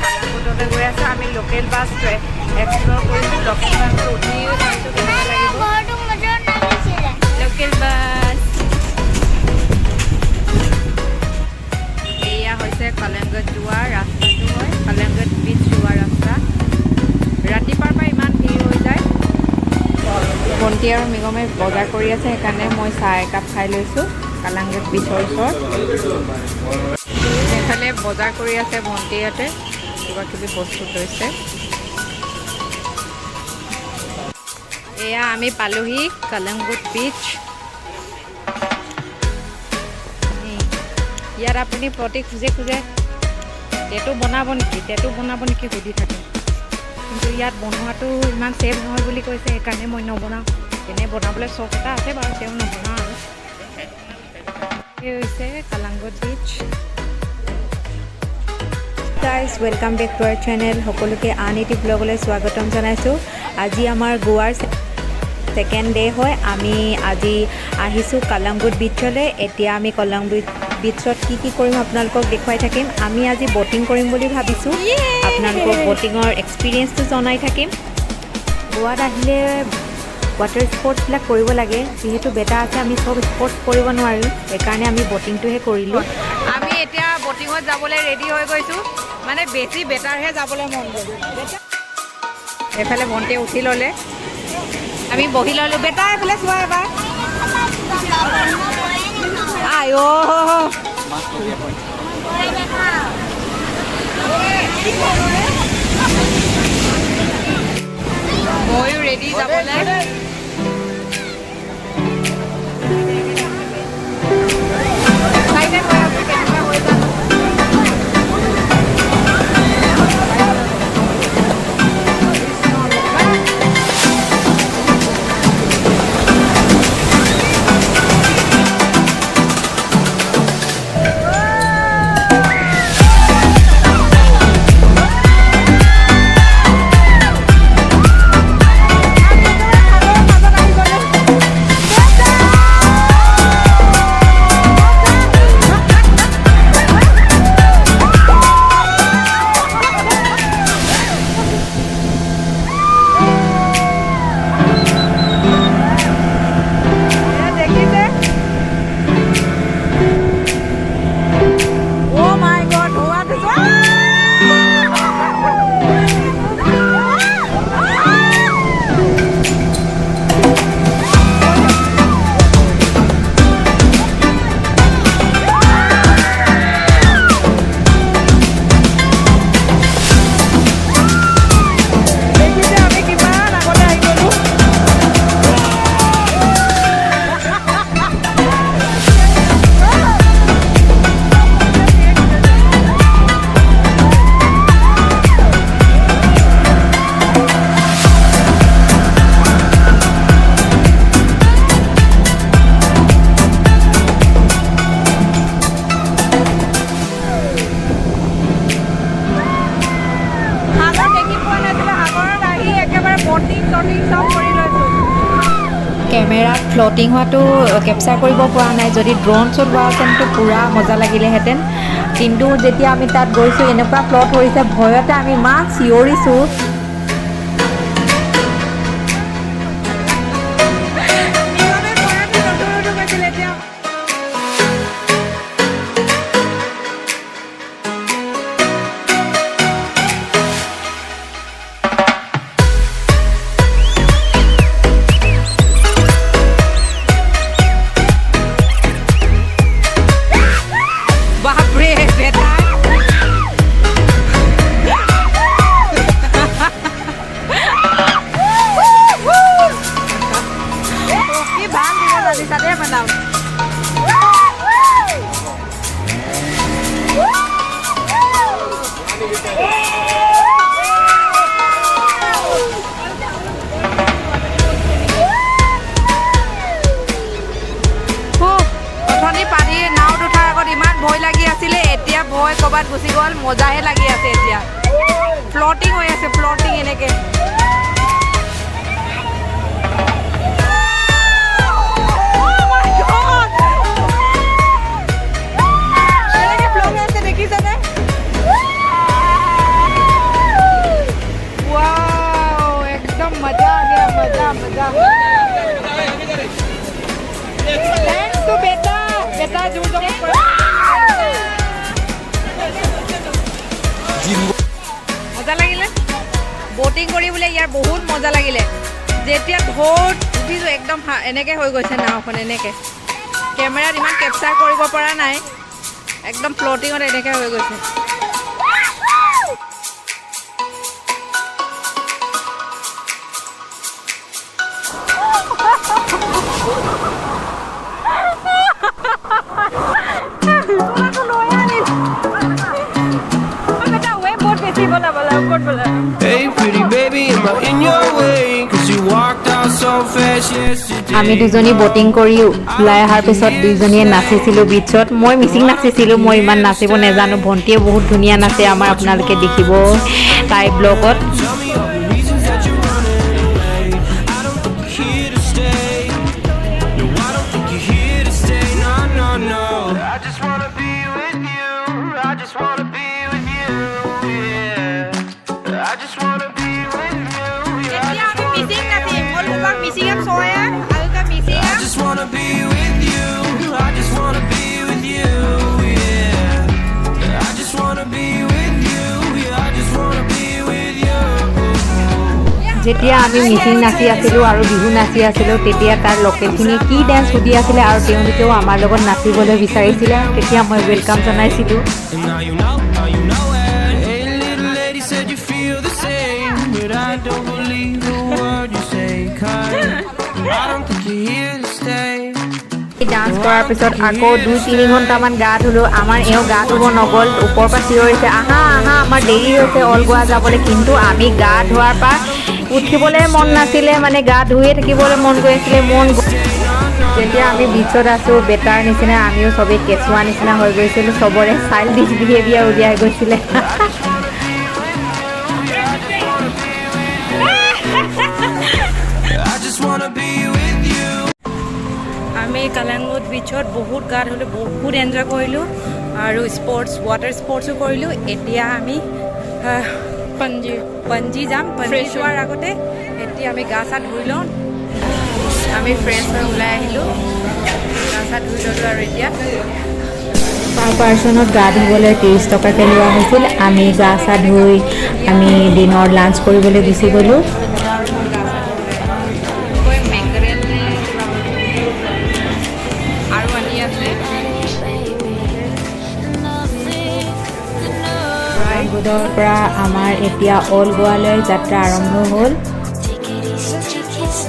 কালাংগুটলৈ গৈ আছোঁ আমি লোকেল বাছ এক্সপ্ল'ৰ কৰিছোঁ লোকেল বাছটো উঠি চাইছোঁ কেনেকুৱা লাগিব লোকেল বাছ এয়া হৈছে কালাংগুট যোৱা ৰাস্তাটো হয় কালাংগুট বীচ যোৱা ৰাস্তা ৰাতিপুৱাৰ পৰা ইমান ভিৰ হৈ যায় ভণ্টি আৰু মৃগমে বজাৰ কৰি আছে সেইকাৰণে মই চাহ একাপ খাই লৈছোঁ কালাংগুট বীচৰ ওচৰত সেইফালে বজাৰ কৰি আছে ভণ্টিহঁতে কিবা কিবি বস্তু লৈছে এয়া আমি পালোহি কালাংগুট বীচ ইয়াত আপুনি প্ৰতি খোজে টেটু বনাব নেকি সুধি থাকে কিন্তু ইয়াত বনোৱাটো ইমান ছেফ নহয় বুলি কৈছে সেইকাৰণে মই নবনাওঁ এনেই বনাবলৈ চখ এটা আছে বাৰু তেওঁ নবনাওঁ আৰু এই হৈছে Calangute beach guys welcome back to our channel সকলোকে আন এটি ব্লগলৈ স্বাগতম জনাইছোঁ আজি আমাৰ গোৱাৰ ছেকেণ্ড ডে হয় আমি আজি আহিছোঁ কালাংগুট বীচলৈ এতিয়া আমি কালাংগুট বীচত কি কৰিম আপোনালোকক দেখুৱাই থাকিম আমি আজি ব'টিং কৰিম বুলি ভাবিছোঁ আপোনালোকক ব'টিঙৰ এক্সপিৰিয়েঞ্চটো জনাই থাকিম গোৱাত আহিলে ৱাটাৰ স্পৰ্টছবিলাক কৰিব লাগে যিহেতু বেটা আছে আমি চব স্পৰ্টছ কৰিব নোৱাৰোঁ সেইকাৰণে আমি ব'টিংটোহে কৰিলোঁ আমি এতিয়া ব'টিঙত যাবলৈ ৰেডি হৈ গৈছোঁ মানে বেছি বেটাৰহে যাবলৈ মন গ'ল এইফালে ভণ্টিয়ে উঠি ল'লে আমি বহি ল'লোঁ বেটা এইফালে চোৱা এবাৰ আই ময়ো ৰেডি যাবলৈ কেমেৰাত ফ্লটিং হোৱাটো কেপচাৰ কৰিব পৰা নাই যদি ড্ৰোন শ্বট হোৱা হেঁতেনটো পূৰা মজা লাগিলেহেঁতেন কিন্তু যেতিয়া আমি তাত গৈছোঁ এনেকুৱা ফ্লট কৰিছে ভয়তে আমি ইমান চিঞৰিছোঁ ভয় ক'ৰবাত গুচি গ'ল মজাহে লাগি আছে এতিয়া ফ্লটিং হৈ আছে ফ্লটিং এনেকৈ মজা লাগিলে বটিং কৰি বোলে ইয়াৰ বহুত মজা লাগিলে যেতিয়া ঢৌত উঠিছোঁ একদম এনেকৈ হৈ গৈছে নাওখন এনেকৈ কেমেৰাত ইমান কেপচাৰ কৰিব পৰা নাই একদম ফ্লটিঙত এনেকৈ হৈ গৈছে আমি দুজনী বটিং কৰিও ওলাই অহাৰ পিছত দুইজনীয়ে নাচিছিলোঁ বিচত মই মিচিং নাচিছিলোঁ মই ইমান নাচিব নাজানো ভণ্টিয়ে বহুত ধুনীয়া নাচে আমাৰ আপোনালোকে দেখিব তাই ব্লগত যেতিয়া আমি মিচিং নাচি আছিলোঁ আৰু বিহু নাচি আছিলোঁ তেতিয়া তাৰ লোকেলখিনিয়ে কি ডেন্স সুধি আছিলে আৰু তেওঁলোকেও আমাৰ লগত নাচিবলৈ বিচাৰিছিলে তেতিয়া মই ৱেলকাম জনাইছিলোঁ ডান্স কৰাৰ পিছত আকৌ 2-3 ঘণ্টামান গা ধুলোঁ আমাৰ এওঁ গা ধুব নগ'ল ওপৰৰ পৰা চিঞৰিছে আহা আহা আমাৰ দেৰি হৈছে অল গোৱা যাবলৈ কিন্তু আমি গা ধোৱাৰ পৰা উঠিবলৈ মন নাছিলে মানে গা ধুয়ে থাকিবলৈ মন গৈ আছিলে যেতিয়া আমি বিচত আছোঁ বেটাৰ নিচিনা আমিও চবেই কেঁচুৱা নিচিনা হৈ গৈছিলোঁ চবৰে চাইল্ডিছ বিহেভিয়াৰ উলিয়াই গৈছিলে আমি কালাংগুট বিচত বহুত গা ধুলোঁ বহুত এনজয় কৰিলোঁ আৰু ৱাটাৰ স্পৰ্টছো কৰিলোঁ এতিয়া আমি পঞ্জি যাম পঞ্জি যোৱাৰ আগতে এতিয়া আমি গা চা ধুই লওঁ আমি ফ্ৰেছ হৈ ওলাই আহিলোঁ গা চা ধুই ল'লোঁ আৰু এতিয়া পাৰ পাৰ্চনত গা ধুবলৈ 30 টকাকৈ লোৱা হৈছিল আমি গা চা ধুই আমি দিনৰ লাঞ্চ কৰিবলৈ গুচি গ'লোঁ কালাংগুটৰ পৰা আমাৰ এতিয়া অল গোৱালৈ যাত্ৰা আৰম্ভ হ'ল